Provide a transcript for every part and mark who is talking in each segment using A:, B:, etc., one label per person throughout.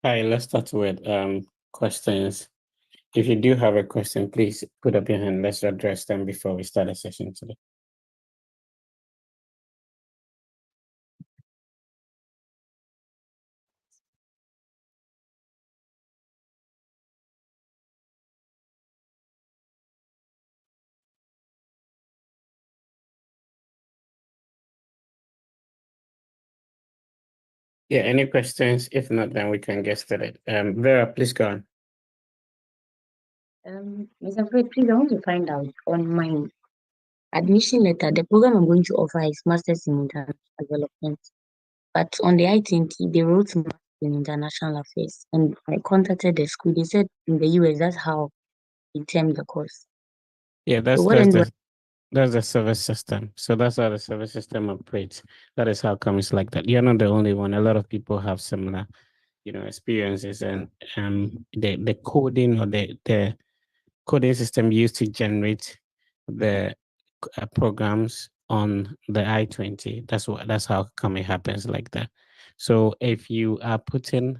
A: Hi, let's start with questions. If you do have a question, please put up your hand. Let's address them before we start the session today. Yeah, any questions? If not, then we can get started. Vera, please go on.
B: Mr. Fred, please, I want to find out on my admission letter, the program I'm going to offer is Masters in International Development. But on the I-20, they wrote Masters in International Affairs. And I contacted the school. They said in the US, that's how they termed the course.
A: Yeah,
B: So what then do I
A: that's the service system. So that's how the service system operates. That is how come it's like that. You're not the only one. A lot of people have similar, experiences, and the coding or the coding system used to generate the programs on the I-20. That's how come it happens like that. So if you are putting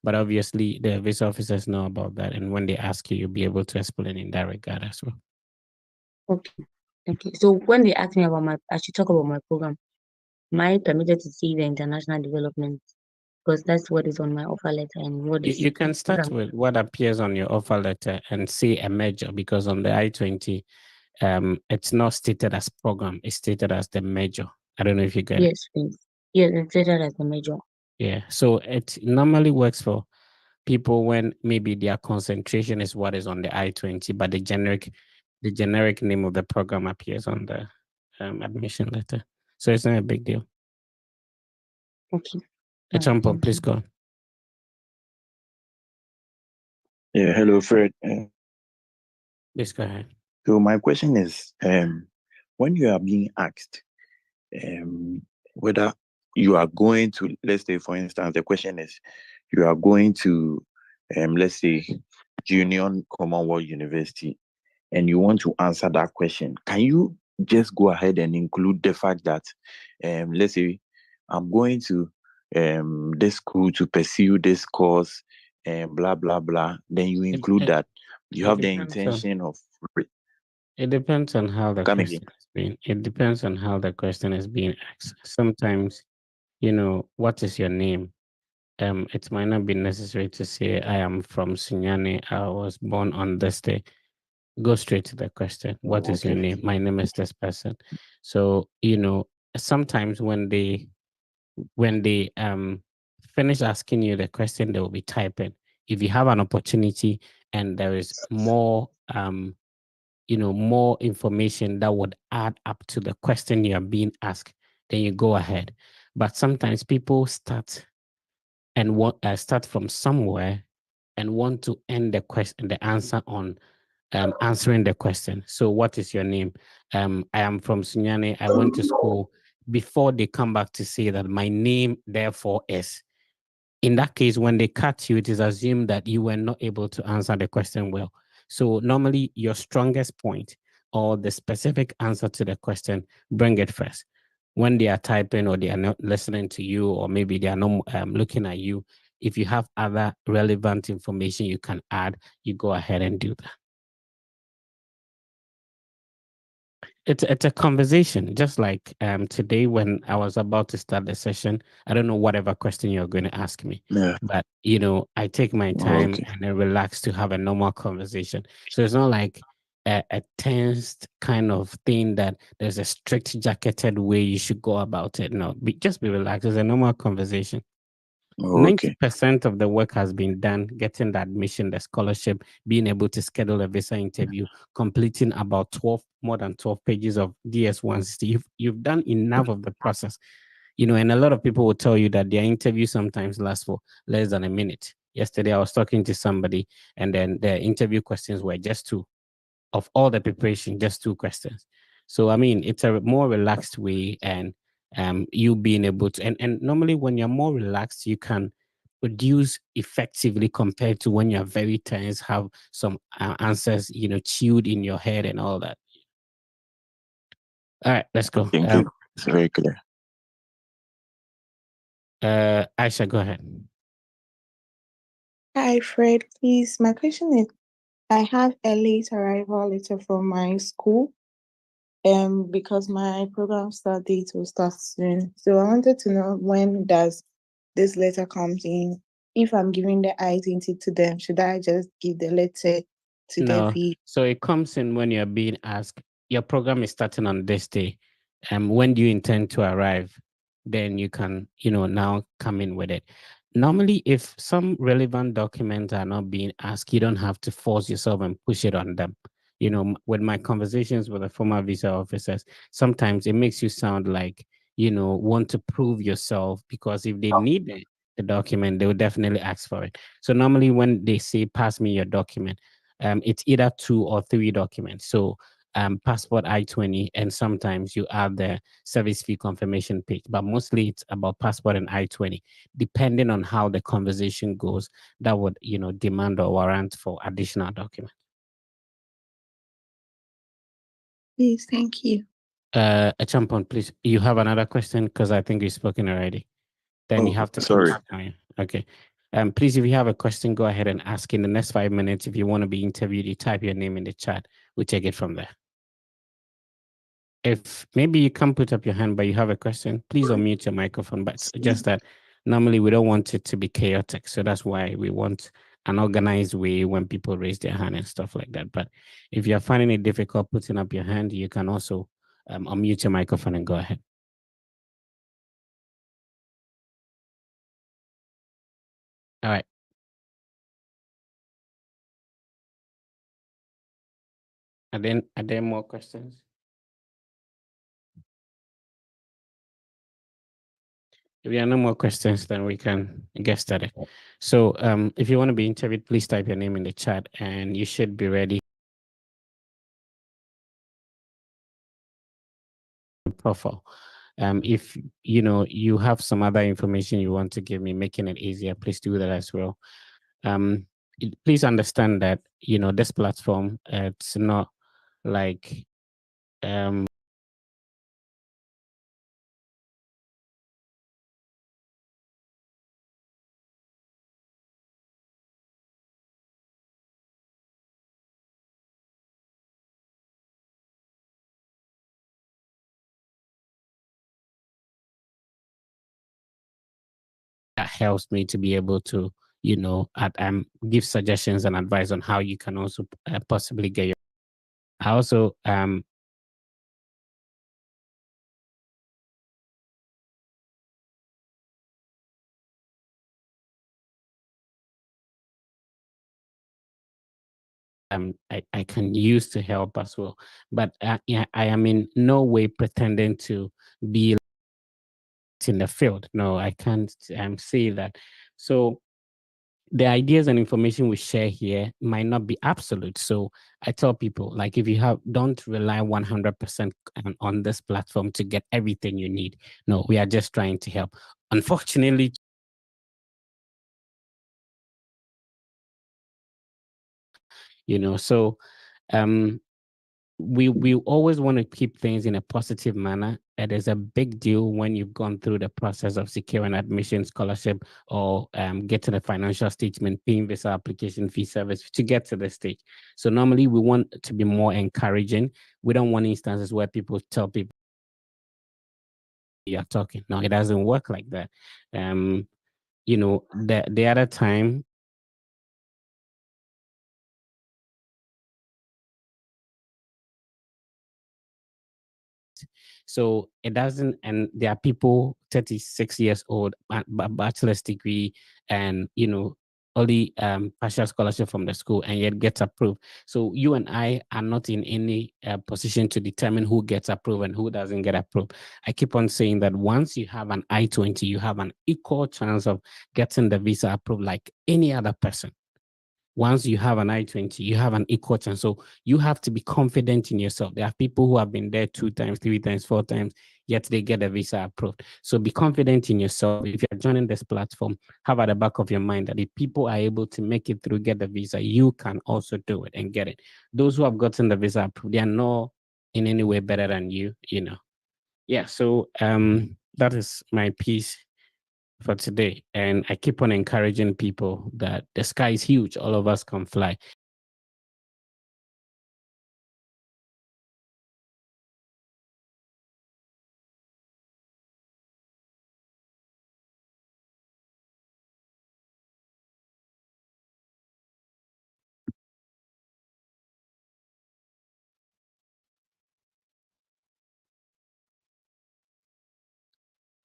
A: but obviously the visa officers know about that, and when they ask you, you'll be able to explain in that regard as well.
B: Okay. So when they ask me about I should talk about my program. Am I permitted to see the international development? Because that's what is on my offer letter and what is
A: You can start with what appears on your offer letter and say a major, because on the I-20, it's not stated as program, it's stated as the major. I don't know if you get it.
B: Yes, please. Yes, it's stated as the major.
A: Yeah, so it normally works for people when maybe their concentration is what is on the I-20, but the generic name of the program appears on the admission letter. So it's not a big deal.
B: Okay.
A: Echampo, please go on.
C: Yeah, hello, Fred.
A: Please go ahead.
C: So my question is, when you are being asked whether you are going to, let's say, for instance, the question is, you are going to, let's say, Union Commonwealth University, and you want to answer that question, can you just go ahead and include the fact that, let's say, I'm going to this school to pursue this course, and blah, blah, blah. Then you include that you have the intention of...
A: It depends on how the
C: Come
A: question
C: again.
A: is being. It depends on how the question is being asked. Sometimes, what is your name? It might not be necessary to say I am from Sunyani. I was born on this day. Go straight to the question. What is your name? My name is this person. So, sometimes when they finish asking you the question, they will be typing. If you have an opportunity and there is more more information that would add up to the question you are being asked, then you go ahead. But sometimes people start from somewhere and want to end the answer on answering the question. So what is your name? I am from Sunyani. I went to school. Before they come back to say that my name therefore is. In that case, when they cut you, it is assumed that you were not able to answer the question well. So normally your strongest point or the specific answer to the question, bring it first. When they are typing or they are not listening to you, or maybe they are not looking at you, if you have other relevant information you can add, you go ahead and do that. It's a conversation, just like today when I was about to start the session. I don't know whatever question you're going to ask me, but I take my time and then relax to have a normal conversation. So it's not like a tensed kind of thing that there's a strict jacketed way you should go about it. No, just be relaxed. It's a normal conversation. 90% of the work has been done, getting the admission, the scholarship, being able to schedule a visa interview, completing about more than 12 pages of DS-160. You've done enough of the process, and a lot of people will tell you that their interview sometimes lasts for less than a minute. Yesterday, I was talking to somebody, and then the interview questions were just two. Of all the preparation, just two questions. So, I mean, it's a more relaxed way, and you being able to, and normally when you're more relaxed, you can produce effectively compared to when you're very tense, have some answers, chewed in your head and all that. All right, let's go.
C: Thank you. It's very clear.
A: Aisha, go ahead.
D: Hi, Fred. Please, my question is, I have a late arrival letter from my school, because my program start date will start soon. So I wanted to know, when does this letter comes in? If I'm giving the identity to them, should I just give the letter to the
A: No. So it comes in when you're being asked, your program is starting on this day. When do you intend to arrive? Then you can, now come in with it. Normally, if some relevant documents are not being asked, you don't have to force yourself and push it on them. With my conversations with the former visa officers, sometimes it makes you sound like, want to prove yourself, because if they need the document, they will definitely ask for it. So normally when they say, pass me your document, it's either 2 or 3 documents. So passport, I-20, and sometimes you add the service fee confirmation page, but mostly it's about passport and I-20. Depending on how the conversation goes, that would, demand or warrant for additional documents.
D: Please, thank you.
A: Champon, please, you have another question, because I think you've spoken already. Then you have to.
C: Sorry.
A: Okay. Please, if you have a question, go ahead and ask in the next 5 minutes. If you want to be interviewed, you type your name in the chat. We'll take it from there. If maybe you can't put up your hand, but you have a question, please unmute your microphone. But just that normally we don't want it to be chaotic. So that's why we want an organized way when people raise their hand and stuff like that. But if you're finding it difficult putting up your hand, you can also unmute your microphone and go ahead. All right. Are there more questions? If there are no more questions, then we can get started. So if you want to be interviewed, please type your name in the chat and you should be ready. Profile. If you have some other information you want to give me, making it easier, please do that as well. Please understand that this platform, it's not like that helps me to be able to give suggestions and advice on how you can also possibly get your. I also I can use to help as well, but yeah, I am in no way pretending to be in the field. No, I can't say that. So the ideas and information we share here might not be absolute. So I tell people, like, if you don't rely 100% on this platform to get everything you need. No, we are just trying to help. Unfortunately, so we always want to keep things in a positive manner. It is a big deal when you've gone through the process of securing admission, scholarship, or getting a financial statement, paying visa application fee, service to get to this stage. So normally we want to be more encouraging. We don't want instances where people tell people you're talking. No, it doesn't work like that. The other time, so it doesn't, and there are people 36 years old, bachelor's degree, and only partial scholarship from the school, and yet gets approved. So you and I are not in any position to determine who gets approved and who doesn't get approved. I keep on saying that once you have an I-20, you have an equal chance of getting the visa approved like any other person. Once you have an I-20, you have an equal chance. So you have to be confident in yourself. There are people who have been there 2 times, 3 times, 4 times, yet they get a visa approved. So be confident in yourself. If you're joining this platform, have at the back of your mind that if people are able to make it through, get the visa, you can also do it and get it. Those who have gotten the visa approved, they are not in any way better than you, Yeah. yeah, so that is my piece for today. And I keep on encouraging people that the sky is huge. All of us can fly.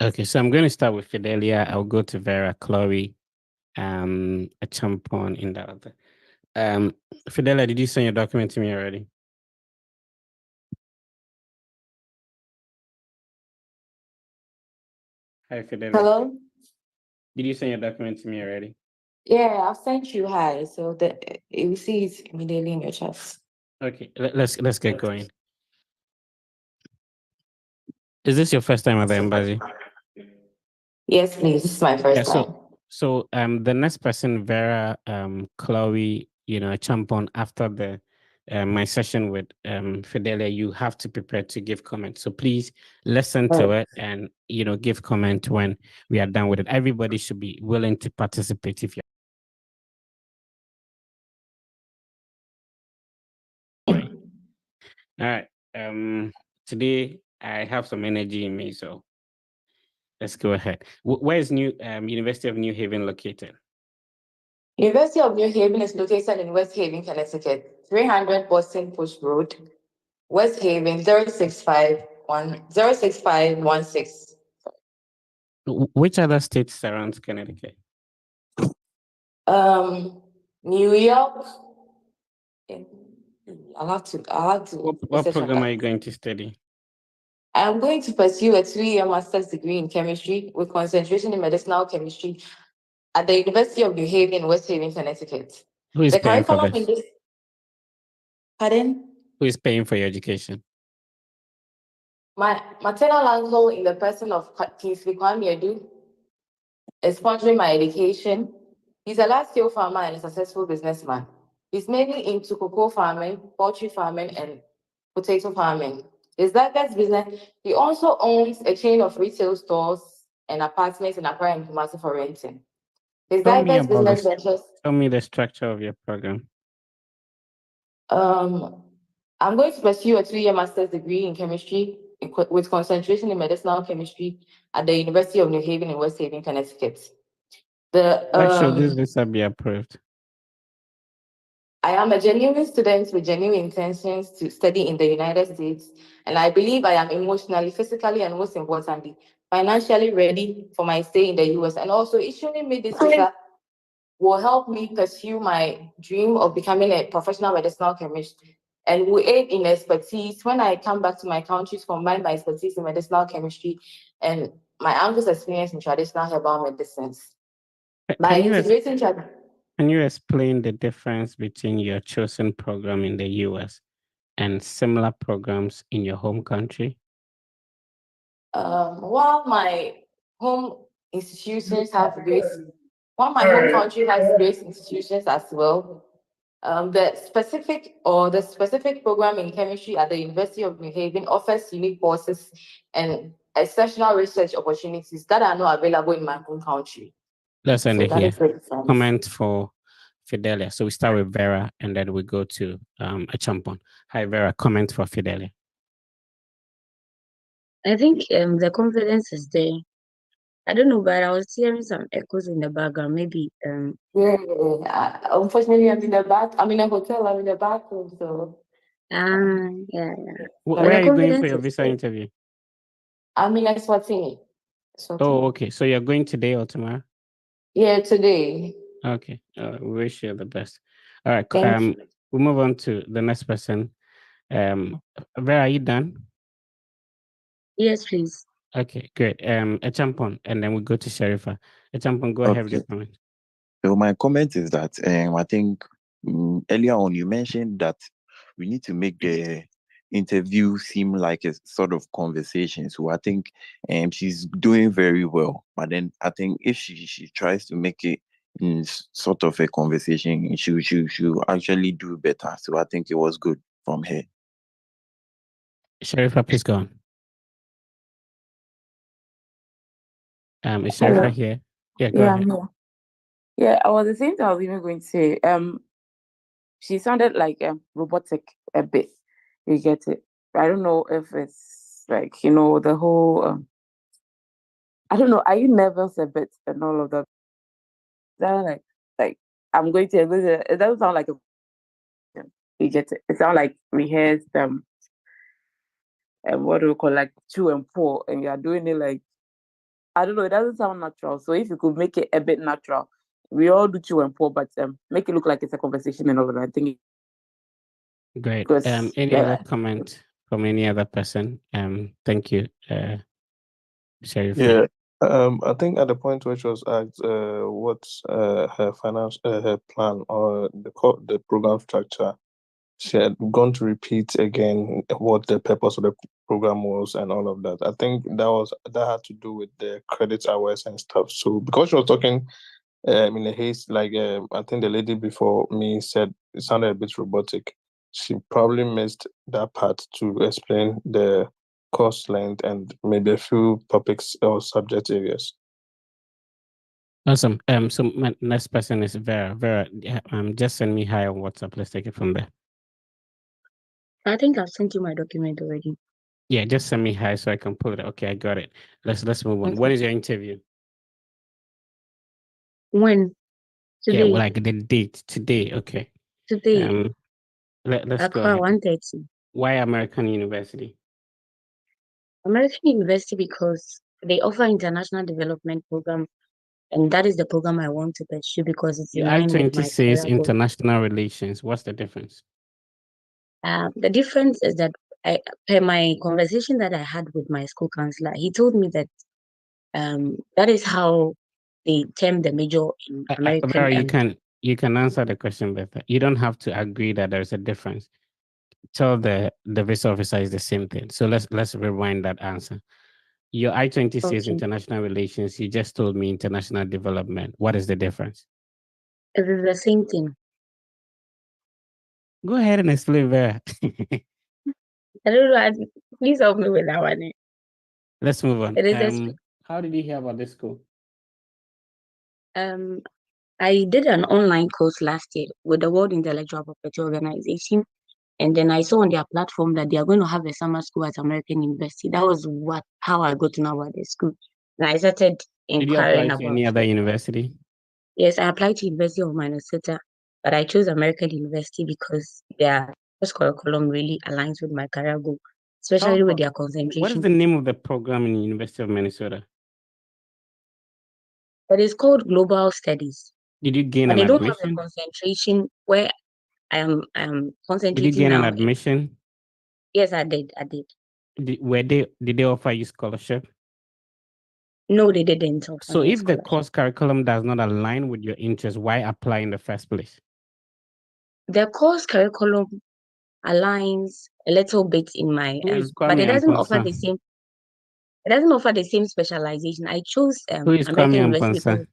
A: Okay, so I'm going to start with Fidelia. I'll go to Vera, Chloe, Achampon in that other. Fidelia, did you send your document to me already? Hi, Fidelia.
E: Hello?
A: Did you send your document to me already?
E: Yeah, I've sent you hi, so that you will see it immediately in your chat.
A: Okay, let's get going. Is this your first time at the embassy?
E: Yes, please. This is my first time.
A: So the next person, Vera, Chloe, Champon, after the my session with Fidelia, you have to prepare to give comments. So please listen to it and give comment when we are done with it. Everybody should be willing to participate if you're all right. Today I have some energy in me, so let's go ahead. Where is University of New Haven located?
E: University of New Haven is located in West Haven, Connecticut, 300 Boston Post Road, West Haven, 06516.
A: Which other states surround Connecticut?
E: New York. I'll have to.
A: What program are you going to study?
E: I'm going to pursue a 3-year master's degree in chemistry with concentration in medicinal chemistry at the University of New Haven, West Haven, Connecticut.
A: Who is paying for this?
E: Pardon?
A: Who is paying for your education?
E: My maternal uncle, in the person of Kingsley Kwame Edu, is sponsoring my education. He's a large-scale farmer and a successful businessman. He's mainly into cocoa farming, poultry farming, and potato farming. His diverse business. He also owns a chain of retail stores and apartments in Accra and Kumasi for renting. His diverse business ventures.
A: Tell me the structure of your program.
E: I'm going to pursue a 3-year master's degree in chemistry with concentration in medicinal chemistry at the University of New Haven in West Haven, Connecticut.
A: Why should this visa be approved?
E: I am a genuine student with genuine intentions to study in the United States, and I believe I am emotionally, physically, and most importantly, financially ready for my stay in the US. And also, issuing me this visa will help me pursue my dream of becoming a professional medicinal chemist and will aid in expertise when I come back to my country to combine my expertise in medicinal chemistry and my uncle's experience in traditional herbal medicines.
A: Can you explain the difference between your chosen program in the US and similar programs in your home country?
E: While my home institutions have great, while my home country has great institutions as well, the specific program in chemistry at the University of New Haven offers unique courses and exceptional research opportunities that are not available in my home country.
A: Let's end it here. Comment for Fidelia. So we start with Vera and then we go to Achampon. Hi, Vera. Comment for Fidelia.
B: I think the confidence is there. I don't know, but I was hearing some echoes in the background. Maybe
E: unfortunately I'm in a hotel, I'm in the bathroom, so
B: yeah.
A: Where are you going for your visa interview?
E: I'm in Eswatini.
A: Oh, okay. So you're going today or tomorrow?
E: Yeah, today.
A: Okay. We wish you the best. All right. We'll move on to the next person. Vera, are you done?
B: Yes, please.
A: Okay, great. Achampon, and then we go to Sharifa. Achampon, go ahead with your comment.
C: So my comment is that I think earlier on you mentioned that we need to make the interview seem like a sort of conversation. So I think she's doing very well. But then I think if she tries to make it in sort of a conversation, she'll actually do better. So I think it was good from her.
A: Sharifa, please go on. Is Sharifa here? Yeah, go
E: Yeah,
A: ahead.
E: I'm here. Yeah, I was the same thing I was even going to say. She sounded like robotic a bit. You get it? I don't know if it's like, the whole I don't know, are you nervous a bit and all of that? That like it doesn't sound like a you get it. It sounds like rehearsed what do we call like chew and pour, and you are doing it like I don't know, it doesn't sound natural. So if you could make it a bit natural, we all do chew and pour, but make it look like it's a conversation and all of that. I think
A: Great.
E: because
A: Any other comment from any other person? Thank you, Sharifa.
F: Yeah. I think at the point where she was asked what's her her plan or the program structure, she had gone to repeat again what the purpose of the program was and all of that. I think that had to do with the credit hours and stuff. So because she was talking in a haste, like I think the lady before me said it sounded a bit robotic. She probably missed that part to explain the course length and maybe a few topics or subject areas.
A: Awesome. So my next person is Vera. Vera, just send me hi on WhatsApp. Let's take it from there.
B: I think I've sent you my document already.
A: Yeah, just send me hi so I can pull it. Okay, I got it. Let's move on.
B: Okay.
A: When is your interview?
B: When? Today.
A: Yeah, well, like the date today. Okay.
B: Today.
A: Let's
B: At
A: go ahead.
B: 1:30.
A: Why American University?
B: American University because they offer international development program, and that is the program I want to pursue because it's in
A: Your
B: line with
A: I-20
B: my
A: says
B: career goal.
A: international relations. What's the difference?
B: The difference is that per my conversation that I had with my school counselor, he told me that that is how they term the major in American.
A: Vera, you can answer the question better. You don't have to agree that there's a difference. Tell the visa officer is the same thing. So let's rewind that answer. Your I-20 says
B: Okay.
A: international relations. You just told me international development. What is the difference?
B: It is the same thing.
A: Go ahead and explain, Vera.
B: I don't know. Please help me with that one.
A: Let's move on.
B: It is
A: How did you hear about this school?
B: I did an online course last year with the World Intellectual Property Organization, and then I saw on their platform that they are going to have a summer school at American University. That was how I got to know about the school. And I started inquiring
A: Did you apply to any other university?
B: Yes, I applied to University of Minnesota, but I chose American University because their course curriculum really aligns with my career goal, especially with their concentration.
A: What is the name of the program in the University of Minnesota?
B: It is called Global Studies.
A: Did you gain
B: an
A: admission?
B: But they don't have a concentration where I am concentrating.
A: Did you gain an admission?
B: Yes, I did.
A: Did they offer you scholarship?
B: No, they didn't.
A: So if the course curriculum does not align with your interests, why apply in the first place?
B: The course curriculum aligns a little bit in my but it doesn't offer the same. It doesn't offer the same specialization. I chose
A: Who is
B: American University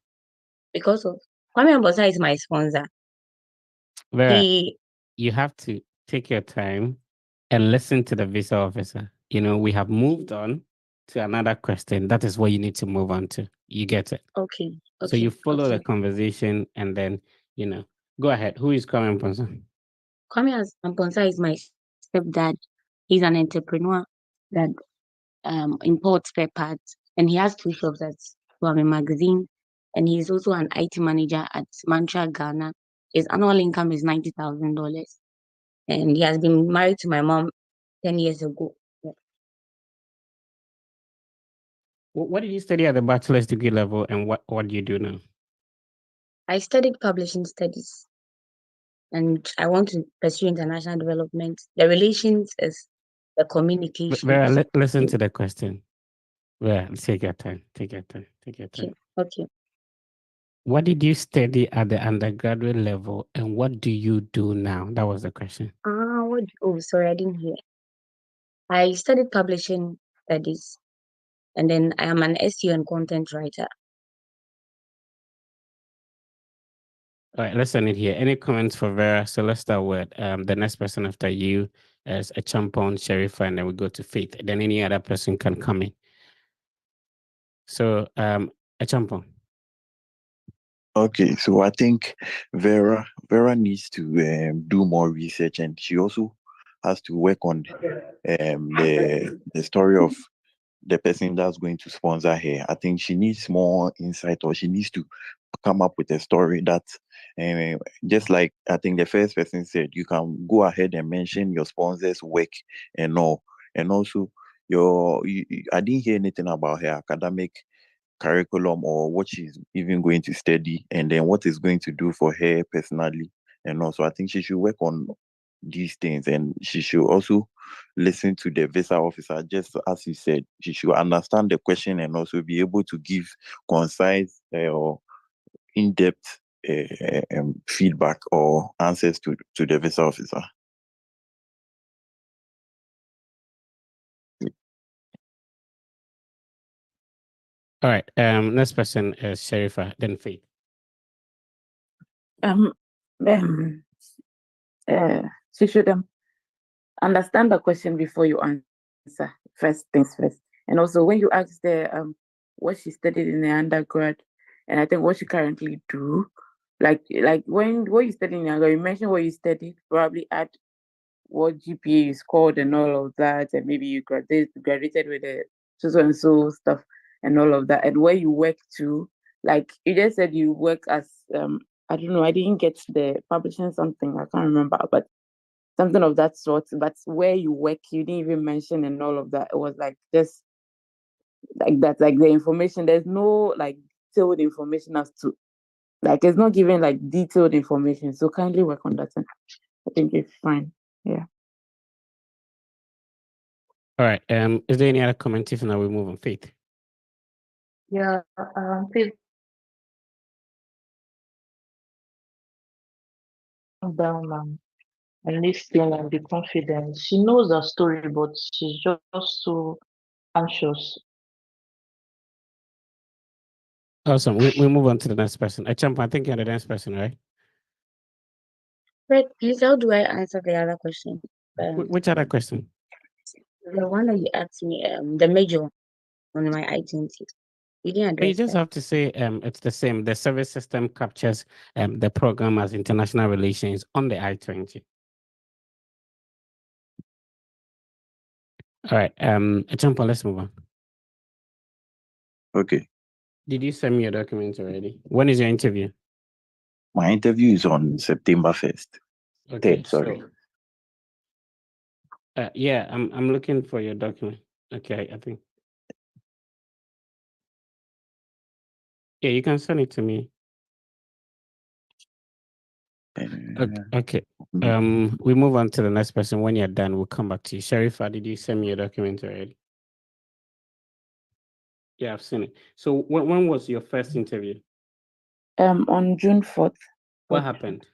B: because of Kwame Ambosa is my sponsor.
A: You have to take your time and listen to the visa officer. We have moved on to another question. That is what you need to move on to. You get it?
B: Okay.
A: So you follow the conversation and then, go ahead. Who is Kwame Ambosa?
B: Kwame Ambosa is my stepdad. He's an entrepreneur that imports spare parts, and he has 2 shops at Kwame Magazine, and he's also an IT manager at Mantra, Ghana. His annual income is $90,000, and he has been married to my mom 10 years ago.
A: What did you study at the bachelor's degree level, and what do you do now?
B: I studied publishing studies, and I want to pursue international development. The relations is the communication.
A: Vera, listen to the question. Vera, take your time.
B: Okay.
A: What did you study at the undergraduate level, and what do you do now? That was the question.
B: Sorry, I didn't hear. I studied publishing studies, and then I am an SEO and content writer.
A: All right, let's end it here. Any comments for Vera? So let's start with the next person after you as a Champon, Sharifa, and then we go to Faith. Then any other person can come in. So, Achampong.
C: Okay, so I think Vera needs to do more research, and she also has to work on the story of the person that's going to sponsor her. I think she needs more insight, or she needs to come up with a story that, just like I think the first person said, you can go ahead and mention your sponsor's work and all, and also I didn't hear anything about her academic curriculum or what she's even going to study, and then what is going to do for her personally. And also, I think she should work on these things, and she should also listen to the visa officer, just as you said. She should understand the question and also be able to give concise or in-depth feedback or answers to the visa officer.
A: All right. Next person is Sharifa, then Faith.
G: She should understand the question before you answer. First things first. And also when you ask the what she studied in the undergrad, and I think what she currently do, like when you studied in undergrad, you mentioned what you studied, probably add what GPA you scored and all of that, and maybe you graduated with a so and so stuff and all of that, and where you work to. Like you just said, you work as I don't know, I didn't get the publishing something, I can't remember, but something of that sort. But where you work, you didn't even mention and all of that. It was like just like that, like the information. There's no like detailed information as to, like it's not giving like detailed information. So kindly work on that. And I think it's fine. Yeah.
A: All right. Is there any other comment? If not, we move on. Faith.
H: Yeah, Faith down and listen and be confident. She knows her story, but she's just so anxious.
A: Awesome. We move on to the next person. Achampa, I think you're the next person, right?
B: Wait, please, how do I answer the other question?
A: Which other question?
B: The one that you asked me, the major on my identity. You didn't address
A: You just
B: that.
A: have to say it's the same. The service system captures the program as international relations on the I-20. All right. Achampa, let's move on.
C: Okay.
A: Did you send me your documents already? When is your interview?
C: My interview is on September 1st.
A: Okay,
C: 3rd, sorry.
A: Yeah, I'm looking for your document. Okay, I think. Yeah, you can send it to me. Okay. We move on to the next person. When you're done, we'll come back to you. Sharifa, did you send me your document already? Yeah, I've seen it. So when was your first interview?
G: On June 4th.
A: What happened?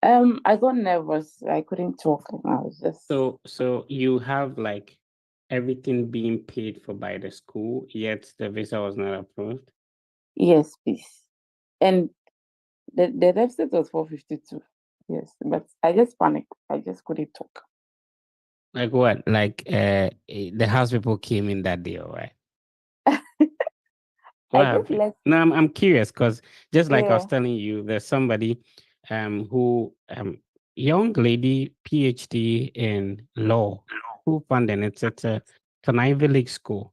G: I got nervous. I couldn't talk. I was just
A: so you have like everything being paid for by the school, yet the visa was not approved?
G: Yes, please. And the deficit was 452. Yes, but I just panicked. I just couldn't talk.
A: Like what? Like the house people came in that day, all right? What happened? No, I'm curious because just like I was telling you, there's somebody who young lady PhD in law who funded it. It's an Ivy League school.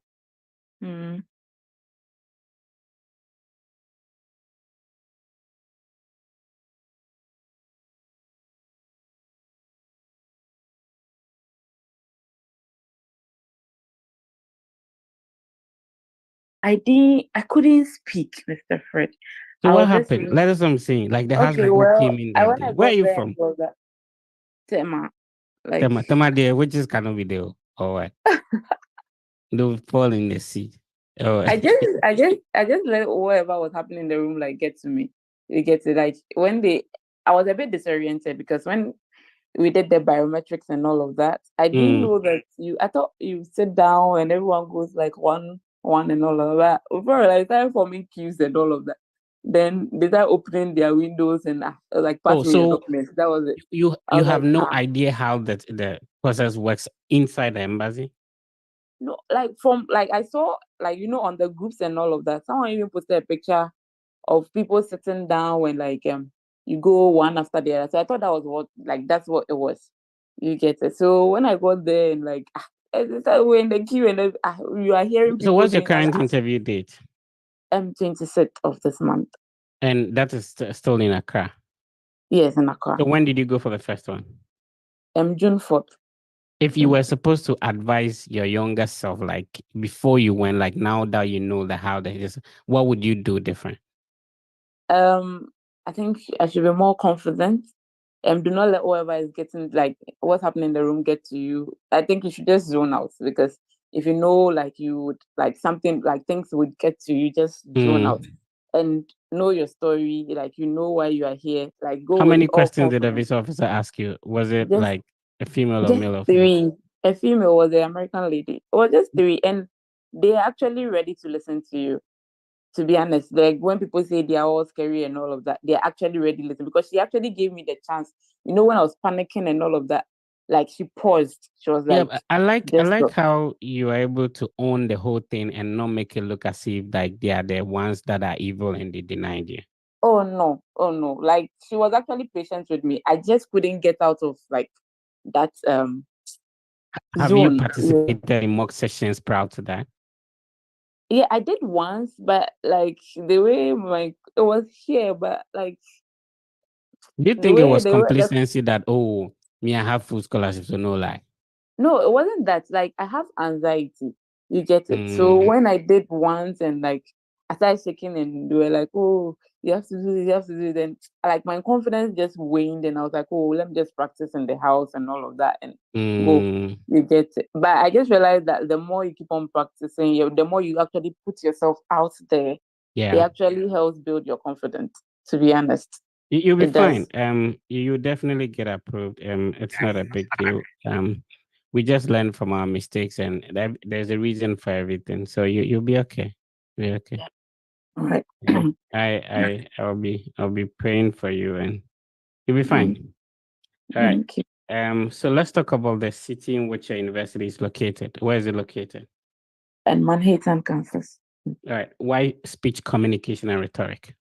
G: I couldn't speak, Mr. Fred.
A: So what happened? Let us know what I'm saying. Like the house people came in that day. Where are you from?
G: Tema.
A: Like Tema there, which is kind of video or what? Don't fall in the sea. Oh.
G: I just let whatever was happening in the room like get to me. It gets it like I was a bit disoriented because when we did the biometrics and all of that, I didn't know that I thought you sit down and everyone goes like one and all of that. Before I started forming queues and all of that. Then they started opening their windows and like passing your documents. That was it.
A: You have no idea how the process works inside the embassy?
G: No, like from like I saw like on the groups and all of that. Someone even posted a picture of people sitting down when like you go one after the other. So I thought that was that's what it was. You get it. So when I got there and like we're in the queue and you are hearing people.
A: So what's your
G: saying that,
A: current interview date?
G: 26th of this month.
A: And that is still in Accra?
G: Yes, in Accra.
A: So when did you go for the first one?
G: June 4th.
A: If you were supposed to advise your younger self, like before you went, like now that you know how that is, what would you do different?
G: I think I should be more confident. Do not let whatever is getting like what's happening in the room get to you. I think you should just zone out, because if you know like you would like something like things would get to you, just zone out and know your story. Like why you are here. Like go.
A: How
G: with
A: many
G: all
A: questions did the
G: confidence.
A: visa officer ask you? Was it
G: Just-
A: like a female or
G: Just
A: male officer?
G: 3. A female was the American lady. It was just 3, and they're actually ready to listen to you. To be honest, like when people say they are all scary and all of that, they're actually ready to listen, because she actually gave me the chance. When I was panicking and all of that, like she paused. She was like,
A: yeah, I like how you are able to own the whole thing and not make it look as if like they are the ones that are evil and they denied you.
G: Oh no. Like she was actually patient with me. I just couldn't get out of like that
A: Have
G: zone.
A: you participated in mock sessions prior to that?
G: Yeah, I did once, but like the way it was here, but like.
A: Do you think it was complacency that me I have full scholarship, so no lie?
G: No, it wasn't that. Like I have anxiety. You get it. So when I did once and like I started shaking and they were like, "Oh, you have to do this, you have to do it," then like my confidence just waned and I was like, "Oh, let me just practice in the house and all of that and go." You get it. But I just realized that the more you keep on practicing, the more you actually put yourself out there.
A: Yeah,
G: it actually helps build your confidence. To be honest,
A: you'll be
G: it
A: fine.
G: does.
A: You definitely get approved. It's not a big deal. We just learn from our mistakes, and there's a reason for everything. So you'll be okay. You'll be okay.
G: All right.
A: Yeah. I'll be praying for you, and you'll be fine. All right.
G: Thank you.
A: So let's talk about the city in which your university is located. Where is it located?
G: In Manhattan, Kansas.
A: All right. Why speech communication and rhetoric?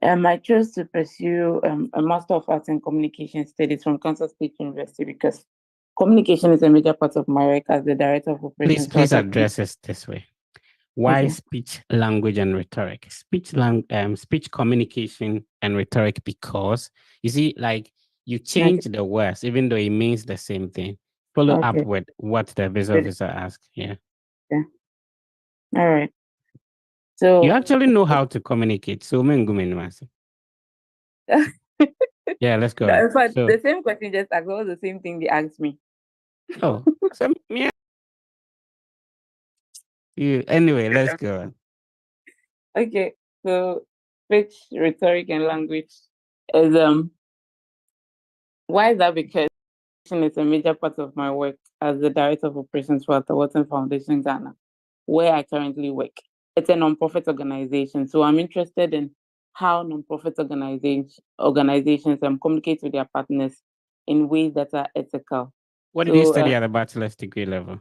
G: I chose to pursue a Master of Arts in Communication Studies from Kansas State University because communication is a major part of my work as the Director of Operations.
A: Please address it this way. Why speech, language, and rhetoric? Speech communication and rhetoric, because you see, like you change the words, even though it means the same thing. Follow up with what the visa officer asked. Yeah.
G: All right. So
A: you actually know how to communicate. So yeah, let's go.
G: In fact, the same question just asked was the same thing they asked me.
A: Oh, so, yeah. Anyway, let's go.
G: Okay, so speech, rhetoric, and language is why is that? Because it's a major part of my work as the Director of Operations for the Wharton Foundation Ghana, where I currently work. It's a non-profit organization, so I'm interested in how non-profit organizations communicate with their partners in ways that are ethical.
A: What did you study at a bachelor's degree level?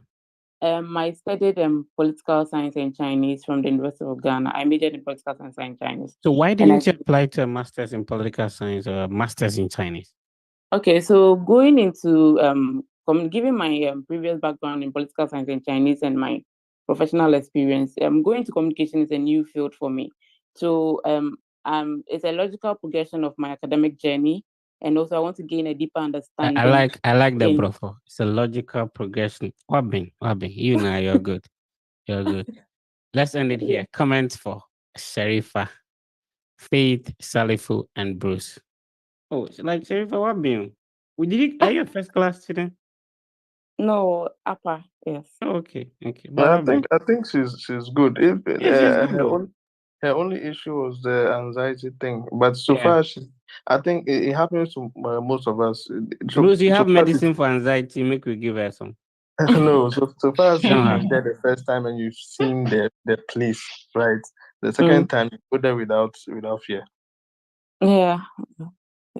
G: I studied political science and Chinese from the University of Ghana. I majored in political science and Chinese.
A: So why didn't you apply to a master's in political science or a master's in Chinese?
G: Okay, so going into giving my previous background in political science and Chinese and my professional experience, going to communication is a new field for me. So it's a logical progression of my academic journey, and also I want to gain a deeper understanding.
A: I like the brofo. It's a logical progression. Wabing, you know you're good. You're good. Let's end it here. Comments for Sharifa, Faith, Salifu, and Bruce. Oh, like Sharifa, Wabing. Are you a first class student?
G: No, upper, yes.
A: Oh, okay.
F: But I think she's good. If
A: she's good,
F: her only issue was the anxiety thing, but so far I think it happens to most of us.
A: Bruce, you have medicine for anxiety. Make we give her some.
F: No, so far as you've been there the first time and you've seen the place, right? The second time you go there without fear.
G: Yeah.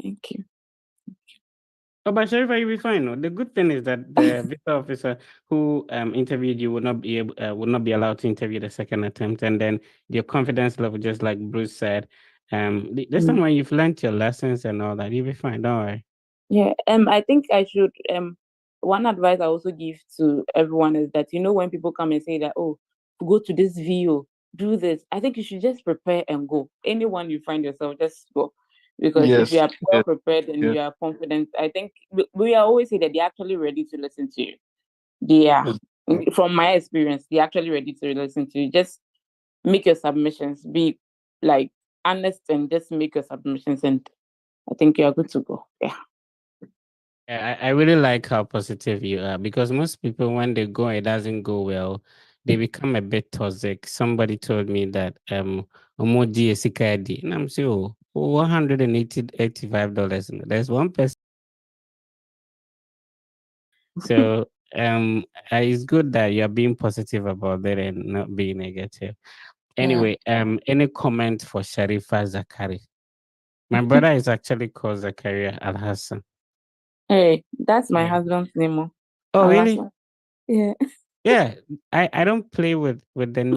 G: Thank you.
A: Oh, but Sharifa, you'll be fine. No? The good thing is that the visa officer who interviewed you would not be allowed to interview the second attempt, and then your confidence level, just like Bruce said, this time when you've learned your lessons and all that, you'll be fine. Don't worry.
G: Yeah. I think I should one advice I also give to everyone is that when people come and say that, oh, go to this VO, do this, I think you should just prepare and go. Anyone you find yourself, just go. Because if you are well prepared and you are confident, I think we always say that they're actually ready to listen to you. They are, from my experience, they're actually ready to listen to you. Just make your submissions, be like honest, and just make your submissions, and I think you're good to go. Yeah.
A: I really like how positive you are, because most people, when they go, it doesn't go well. They become a bit toxic. Somebody told me that Omoji Esikadi, and I'm saying, oh, $185. There's one person. So it's good that you're being positive about that and not being negative. Anyway, any comment for Sharifa Zakari? My brother is actually called Zakaria Al Hassan.
G: Hey, that's my husband's name.
A: Oh, really?
G: Yeah.
A: Yeah, I don't play with the.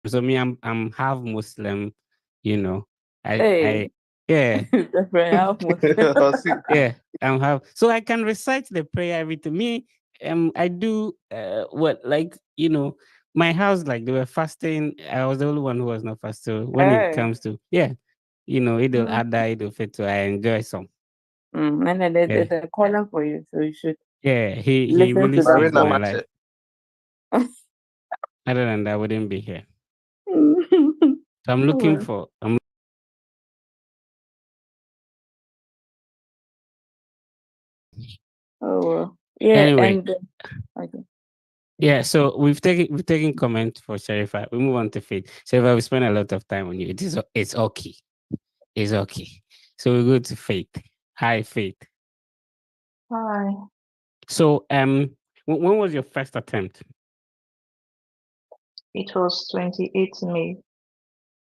A: So me, I'm half Muslim,
G: Hey.
A: I yeah.
G: Half Muslim.
A: Yeah, I'm half. So I can recite the prayer every to me. I do my house, like, they were fasting. I was the only one who was not fasting. When it comes to Idul Adha, Idul Fitr, I enjoy some.
G: And then there's a caller for you, so you should.
A: Yeah, he really saved my life. Other than that, I wouldn't be here. So I'm looking for.
G: Yeah.
A: Anyway.
G: Okay.
A: Yeah, so we've taken comment for Sharifa. We move on to Faith. Sharifa, we spent a lot of time on you. It's okay. It's okay. So we go to Faith. Hi, Faith.
H: Hi.
A: So when was your first attempt?
H: It was 28th May.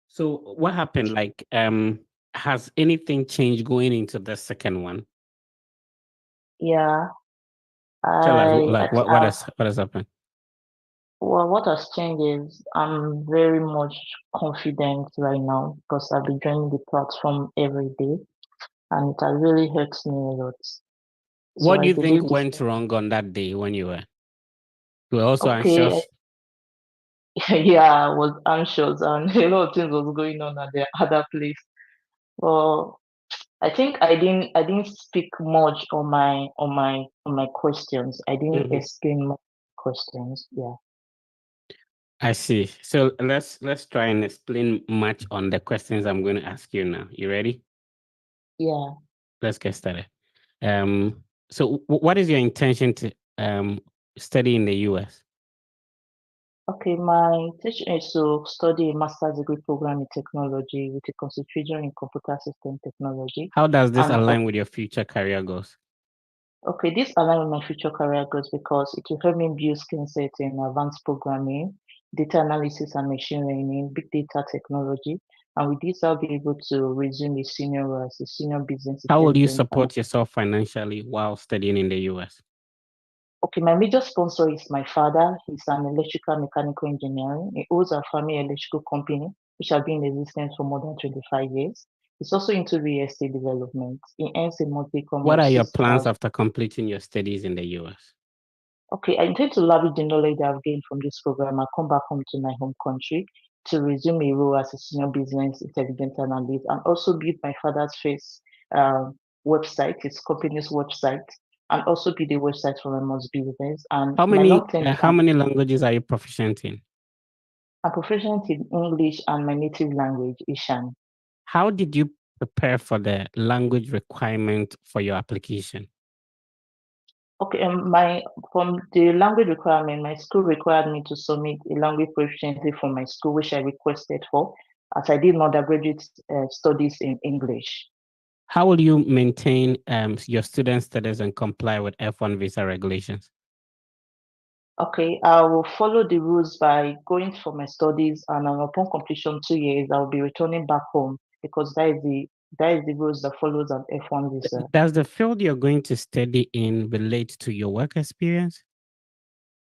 A: So what happened? Like, has anything changed going into the second one?
H: Yeah.
A: Tell us, what has happened?
H: Well, what has changed is I'm very much confident right now because I've been joining the platform every day, and it has really helped me a lot.
A: What do you think went wrong on that day when you were also anxious?
H: Yeah, I was anxious, and a lot of things was going on at the other place. Well, I think I didn't speak much on my questions. I didn't explain my questions. Yeah.
A: I see. So let's try and explain much on the questions I'm going to ask you now. You ready?
H: Yeah.
A: Let's get started. So what is your intention to study in the US?
H: Okay, my intention is to study a master's degree program in technology with a concentration in computer system technology.
A: How does this align with your future career goals?
H: Okay, this aligns with my future career goals because it will help me build skill sets in advanced programming, data analysis and machine learning, big data technology. And with this, I'll be able to resume a senior role as a senior business.
A: How will you support yourself financially while studying in the US?
H: Okay, my major sponsor is my father. He's an electrical mechanical engineering. He owns a family electrical company, which has been in existence for more than 25 years. He's also into real estate development. He earns a monthly income.
A: What are your plans after completing your studies in the US?
H: Okay, I intend to leverage the knowledge I've gained from this program. I'll come back home to my home country to resume a role as a senior business intelligence analyst and also build my father's first website, his company's website, and also be the website for my mom's business. And
A: how many languages are you proficient in?
H: I'm proficient in English and my native language, Ishan.
A: How did you prepare for the language requirement for your application?
H: Okay, from the language requirement, my school required me to submit a language proficiency from my school, which I requested for, as I did undergraduate studies in English.
A: How will you maintain your student status and comply with F1 visa regulations?
H: Okay, I will follow the rules by going for my studies, and upon completion 2 years, I will be returning back home because that is the rules that follows an F1 visa.
A: Does the field you're going to study in relate to your work experience?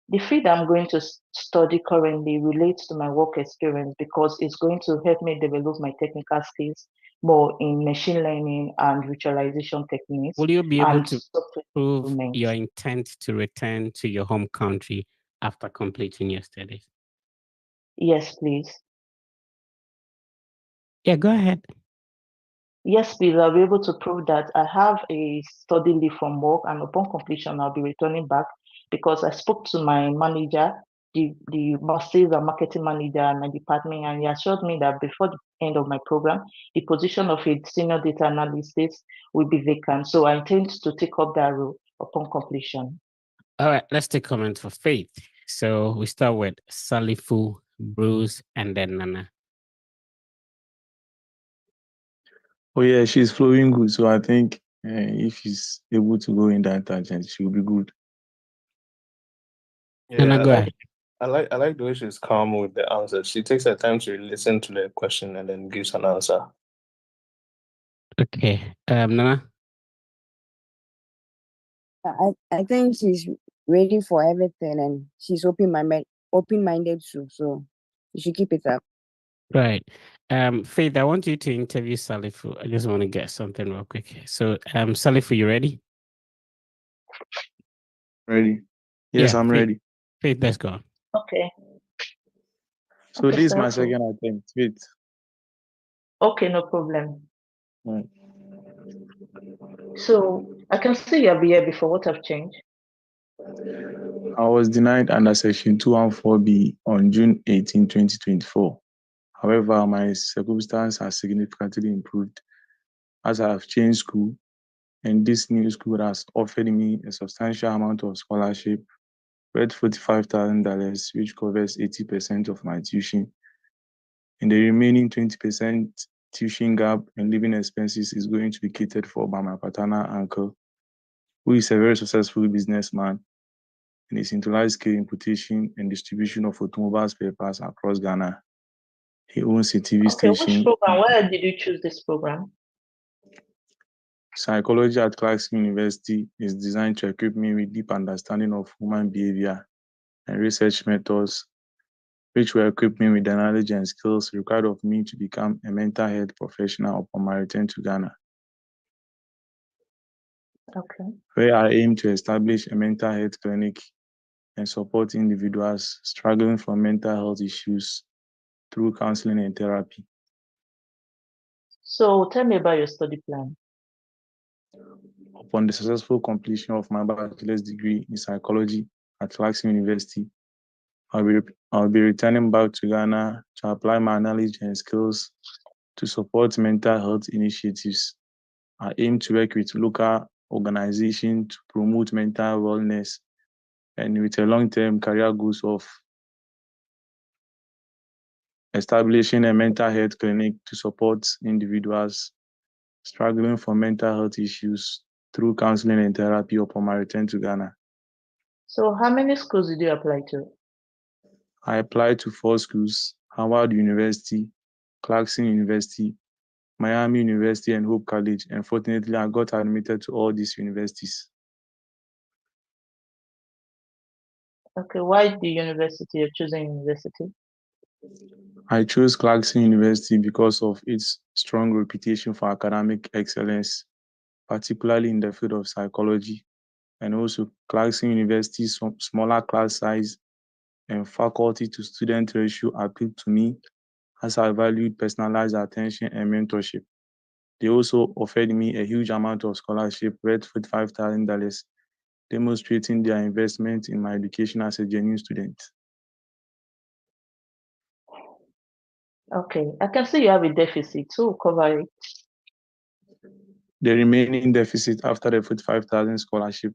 H: The field I'm going to study currently relates to my work experience because it's going to help me develop my technical skills more in machine learning and visualization techniques.
A: Will you be able
H: and
A: to
H: software
A: prove
H: development.
A: your intent to return to your home country after completing your studies?
H: Yes, please.
A: Yeah, go ahead.
H: Yes, please. I'll be able to prove that I have a study leave from work, and upon completion, I'll be returning back because I spoke to my manager, the sales and marketing manager in my department, and he assured me that before the end of my program, the position of a senior data analyst will be vacant. So I intend to take up that role upon completion.
A: All right, let's take comment for Faith. So we start with Salifu, Bruce, and then Nana.
I: Oh yeah, she's flowing good. So I think if she's able to go in that tangent, she will be good.
F: Yeah,
A: Nana, go ahead.
F: I like the way she's calm with the answers. She takes her time to listen to the question and then gives an answer.
A: Okay, Nana.
J: I think she's ready for everything and she's open-minded too. So you should keep it up.
A: Right. Faith, I want you to interview Salifu. I just want to get something real quick. So, Salifu, you ready?
I: Ready? Yes,
A: Yeah,
I: I'm
A: Faith,
I: ready.
A: Faith, let's go.
H: Okay.
I: So
H: Okay,
I: this is my
H: sir.
I: second attempt. Wait.
H: Okay, no problem.
I: Right.
H: So I can see you'll be here before. What have changed?
I: I was denied under Section 214B on June 18, 2024. However, my circumstance has significantly improved as I have changed school, and this new school has offered me a substantial amount of scholarship worth $45,000, which covers 80% of my tuition. And the remaining 20% tuition gap and living expenses is going to be catered for by my paternal uncle, who is a very successful businessman and is into large-scale importation and distribution of automobile spare parts across Ghana. He owns a TV
H: Okay, which
I: station.
H: program? Why did you choose this program?
I: Psychology at Clarkson University is designed to equip me with deep understanding of human behavior and research methods, which will equip me with the knowledge and skills required of me to become a mental health professional upon my return to Ghana,
H: Okay.
I: where I aim to establish a mental health clinic and support individuals struggling from mental health issues through counseling and therapy.
H: So tell me about your study plan.
I: Upon the successful completion of my bachelor's degree in psychology at Clarkson University, I'll be returning back to Ghana to apply my knowledge and skills to support mental health initiatives. I aim to work with local organizations to promote mental wellness and with a long-term career goals of establishing a mental health clinic to support individuals struggling from mental health issues through counseling and therapy upon my return to Ghana.
H: So how many schools did you apply to?
I: I applied to 4 schools: Howard University, Clarkson University, Miami University, and Hope College. And fortunately, I got admitted to all these universities.
H: Okay, why the university? You're choosing university?
I: I chose Clarkson University because of its strong reputation for academic excellence, particularly in the field of psychology, and also Clarkson University's smaller class size and faculty to student ratio appealed to me as I valued personalized attention and mentorship. They also offered me a huge amount of scholarship worth $45,000, demonstrating their investment in my education as a genuine student.
H: Okay, I can see you have a deficit, so cover it.
I: The remaining deficit after the $45,000 scholarship,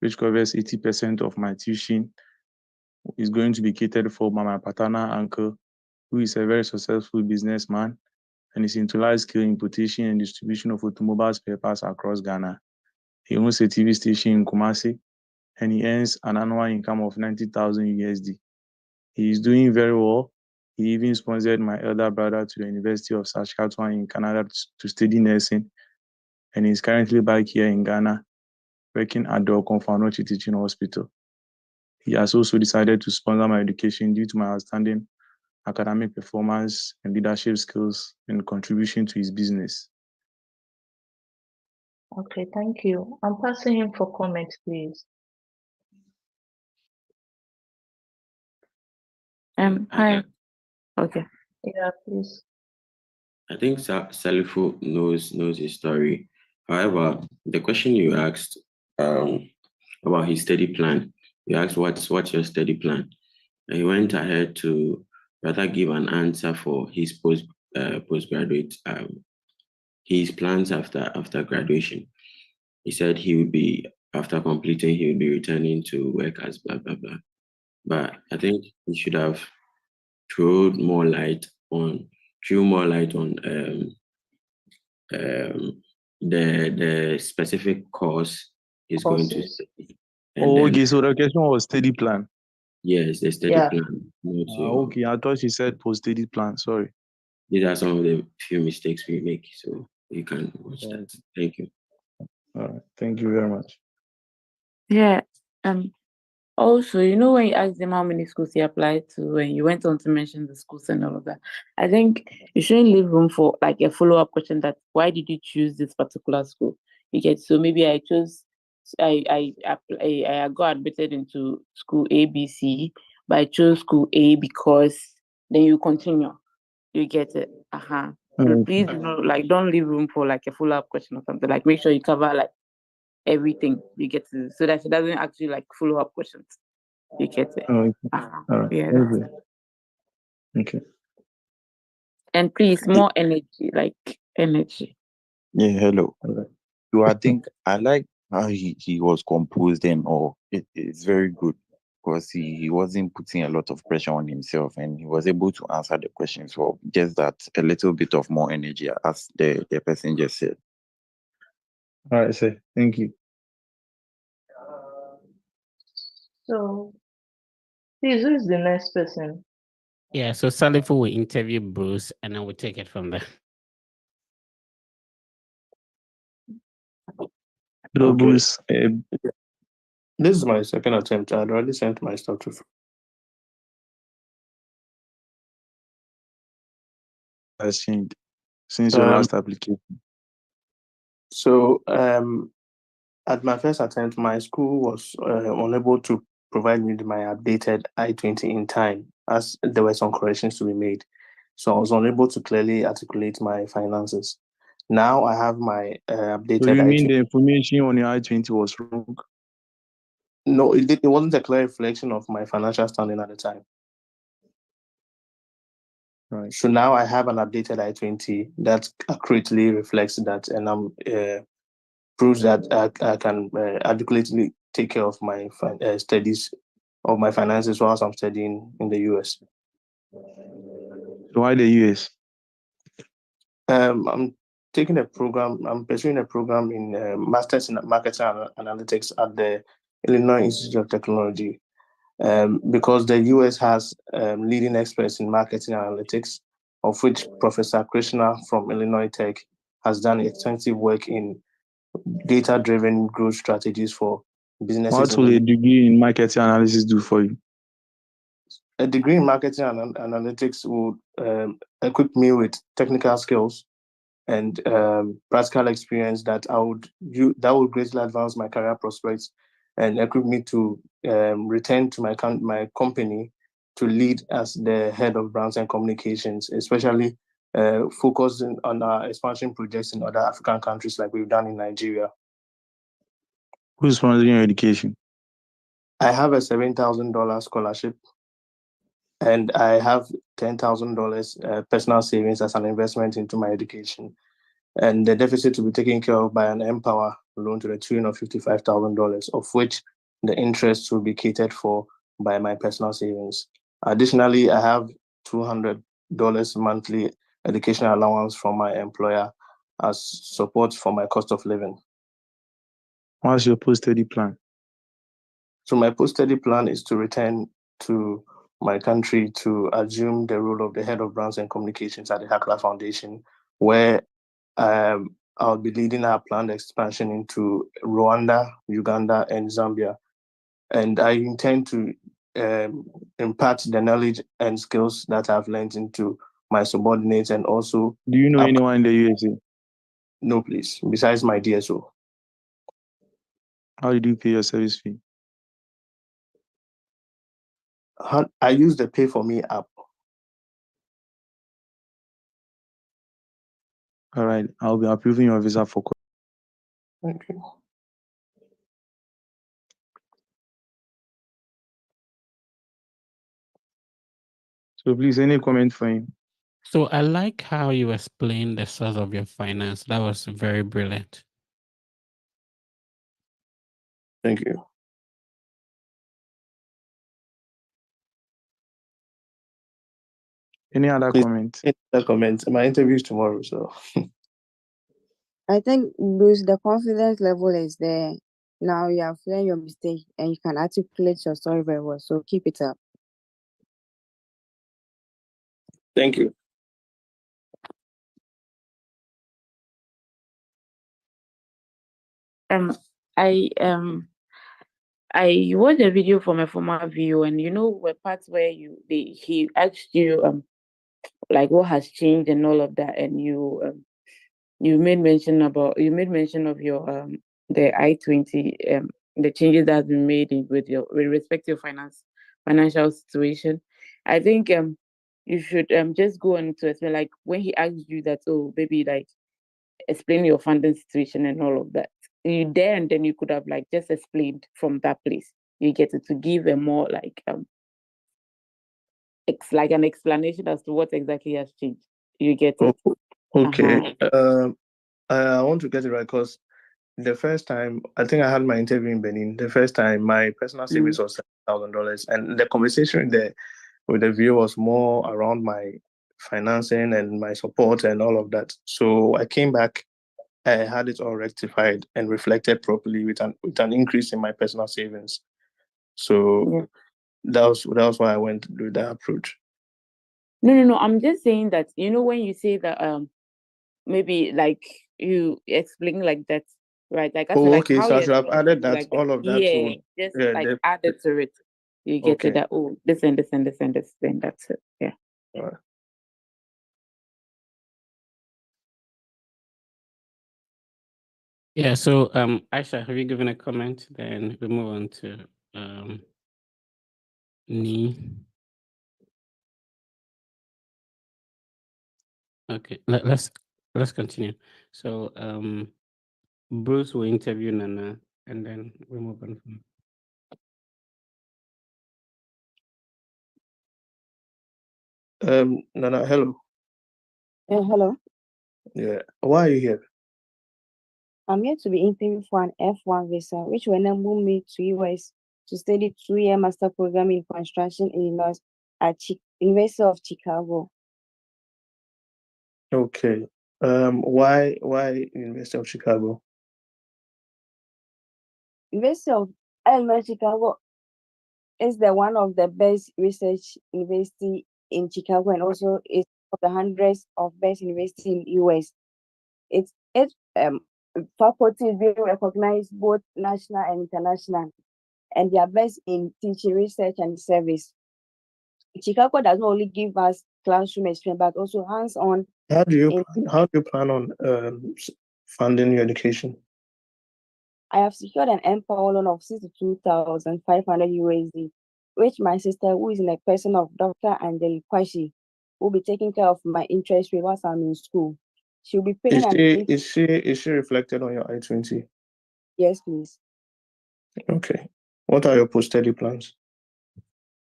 I: which covers 80% of my tuition, is going to be catered for by my paternal uncle, who is a very successful businessman and is into large-scale importation and distribution of automobile spare parts across Ghana. He owns a TV station in Kumasi, and he earns an annual income of 90,000 USD. He is doing very well. He even sponsored my elder brother to the University of Saskatchewan in Canada to study nursing, and he is currently back here in Ghana working at the Okonfano Teaching Hospital. He has also decided to sponsor my education due to my outstanding academic performance and leadership skills and contribution to his business.
H: Okay, thank you. I'm passing him for comment, please.
G: Hi. Okay.
H: Yeah, please.
K: I think Salifu knows his story. However, the question you asked about his study plan, you asked what's your study plan, and he went ahead to rather give an answer for his postgraduate his plans after graduation. He said he would be, after completing, he would be returning to work as blah blah blah. But I think he should have threw more light on the specific course he's going to study.
I: Okay, so the question was study plan.
K: Yes, the study plan.
I: Okay, I thought she said post-study plan. Sorry.
K: These are some of the few mistakes we make, so you can watch that. Thank you.
I: All right, thank you very much.
G: Yeah. Also, when you asked him how many schools he applied to, and you went on to mention the schools and all of that, I think you shouldn't leave room for like a follow-up question that why did you choose this particular school? You get, so maybe I got admitted into school ABC, but I chose school A because then you continue. You get it. So please don't leave room for like a follow-up question or something. Like make sure you cover like everything you get to, so that it doesn't actually like follow up questions. You get it.
I: All right.
G: Yeah.
I: Okay.
G: And please, more energy, like energy.
C: Yeah, hello. So I think I like how he was composed and all. It's very good because he wasn't putting a lot of pressure on himself, and he was able to answer the questions well. Just that a little bit of more energy, as the person just said.
I: All right, sir. Thank you.
H: So, please, who is the next person?
A: Yeah, so Salifu will interview Bruce, and then we'll take it from there.
F: Hello, Bruce. This is my second attempt. I'd already sent my stuff to.
I: Has changed since your last application.
F: So, at my first attempt, my school was unable to provide me with my updated I-20 in time, as there were some corrections to be made. So I was unable to clearly articulate my finances. Now I have my updated.
I: So you mean the information on your I-20 was wrong?
F: No, it wasn't a clear reflection of my financial standing at the time.
I: Right.
F: So now I have an updated I-20 that accurately reflects that, and proves that I can adequately take care of my studies, of my finances whilst I'm studying in the US.
I: So why the US?
F: I'm taking a program. I'm pursuing a program in Masters in Marketing Analytics at the Illinois Institute of Technology, because the US has leading experts in marketing analytics, of which Professor Krishna from Illinois Tech has done extensive work in data-driven growth strategies for businesses.
I: What will a degree in marketing analysis do for you?
F: A degree in marketing analytics would equip me with technical skills and practical experience that would greatly advance my career prospects and equip me to return to my company to lead as the head of brands and communications, especially focusing on our expansion projects in other African countries like we've done in Nigeria.
I: Who's sponsoring your education?
F: I have a $7,000 scholarship, and I have $10,000 personal savings as an investment into my education. And the deficit will be taken care of by an Empower loan to the tune of $55,000, of which the interest will be catered for by my personal savings. Additionally, I have $200 monthly education allowance from my employer as support for my cost of living.
I: What's your post-study plan?
F: So my post-study plan is to return to my country to assume the role of the head of brands and communications at the Hakla Foundation, where I'll be leading our planned expansion into Rwanda, Uganda, and Zambia. And I intend to impart the knowledge and skills that I've learned into my subordinates, and also...
I: Do you know anyone in the USA?
F: No, please. Besides my DSO.
I: How did you pay your service fee?
F: I use the Pay For Me app.
I: All right, I'll be approving your visa for...
F: Thank you.
I: So please, any comment for him?
A: So I like how you explained the source of your finance. That was very brilliant.
F: Thank you.
I: Any other comment?
F: Any other comment? My interview is tomorrow, so...
J: I think Bruce, the confidence level is there. Now you have learned your mistake and you can articulate your story very well. So keep it up.
F: Thank you.
G: I watched a video from a former VO, and were parts where he asked you like what has changed and all of that, and you made mention of your the I-20 the changes that have been made with respect to your financial situation. I think you should just go on to explain, like when he asked you that, oh baby, like explain your funding situation and all of that. You there and then you could have like just explained from that place. You get it to give a more like it's like an explanation as to what exactly has changed. You get it.
F: Okay. I want to get it right because the first time I think I had my interview in Benin, the first time my personal savings was $7,000, and the conversation there with the viewer was more around my financing and my support and all of that. So I came back, I had it all rectified and reflected properly with an increase in my personal savings. So that was why I went with that approach.
G: No. I'm just saying that when you say that maybe like you explain like that, right? Like I said, like
F: okay.
G: how
F: So I should have added that
G: like
F: all of that.
G: Yeah, just like added to it. You get to that. Oh, this and this and this and this. Then that's it. Yeah.
F: All right.
A: Yeah, so Aisha, have you given a comment? Then we move on to Ni. Okay, let's continue. So Bruce will interview Nana and then we move on from...
F: Nana, hello.
J: Hello.
F: Yeah. Why are you here?
J: I'm here to be interviewed for an F1 visa, which will enable me to US to study 2-year master program in construction in Illinois at University of Chicago.
F: Okay. Why University of Chicago?
J: University of Illinois Chicago is one of the best research university in Chicago, and also is of the hundreds of best university in US. Its faculty is being recognized both national and international, and they are best in teaching, research, and service. Chicago does not only give us classroom experience, but also hands-on.
F: How do you plan on funding your education?
J: I have secured an Empower loan of 62,500 USD, which my sister, who is in a person of Dr. Angeli Kwashi, will be taking care of my interest rate whilst I'm in school. She'll be paying
F: Is she reflected on your I-20?
J: Yes, please.
F: Okay. What are your post-study plans?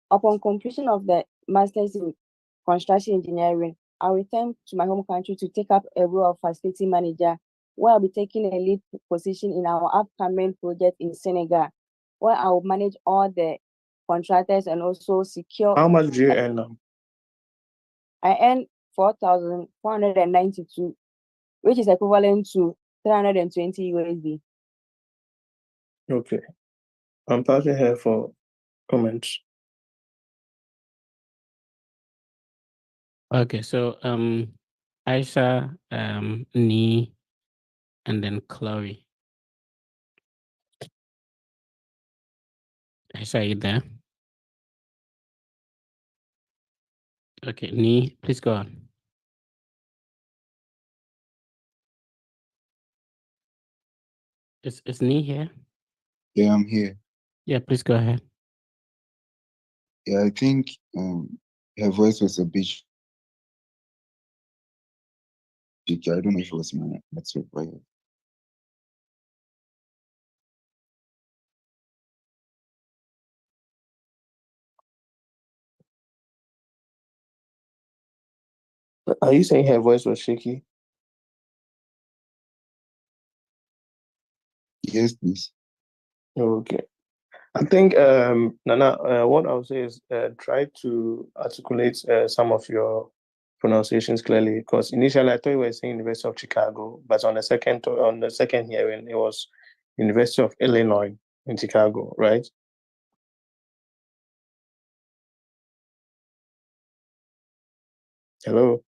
J: Upon completion of the master's in construction engineering, I'll return to my home country to take up a role of facility manager, where I'll be taking a lead position in our upcoming project in Senegal, where I will manage all the contractors and also secure...
F: How much do you earn now?
J: I earn 4,492, which is equivalent to 320 USD.
F: Okay. I'm passing here for comments.
A: Okay, so Aisha, Nee, and then Chloe. Aisha, are you there? Okay, Nee, please go on. Is Nee here?
L: Yeah, I'm here.
A: Yeah, please go ahead.
L: Yeah, I think her voice was a bit shaky. I don't know if it was my network, but yeah.
F: Are you saying her voice was shaky?
L: Yes, please.
F: Okay. I think, Nana, what I'll say is try to articulate some of your pronunciations clearly, because initially I thought you were saying University of Chicago, but on the second hearing, it was University of Illinois in Chicago, right? Hello?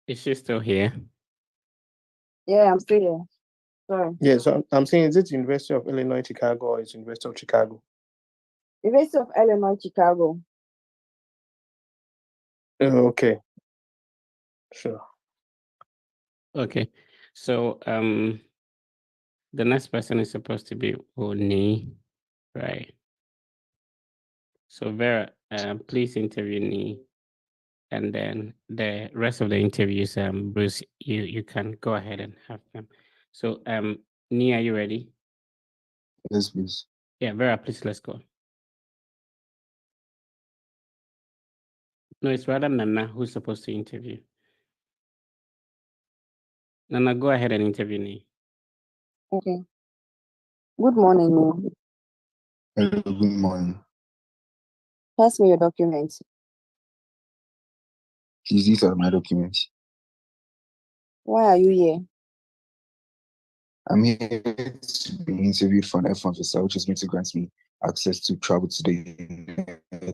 A: Is she still here?
J: Yeah, I'm still here. Sorry.
F: Yeah, so I'm saying, is it University of Illinois Chicago or is it University of Chicago?
J: University of Illinois, Chicago.
F: Okay. Sure.
A: Okay, so the next person is supposed to be Nee, right? So Vera, please interview Nee, and then the rest of the interviews, Bruce, you can go ahead and have them. So Nee, are you ready?
L: Yes, please.
A: Yeah, Vera, please, let's go. No, it's rather Nana who's supposed to interview. Nana, go ahead and interview Nee.
J: Okay. Good morning, ma'am.
L: Hello, good morning.
J: Pass me your documents.
L: Please, these are my documents.
J: Why are you here?
L: I'm here to be interviewed for an F1 visa, which is going to grant me access to travel to the United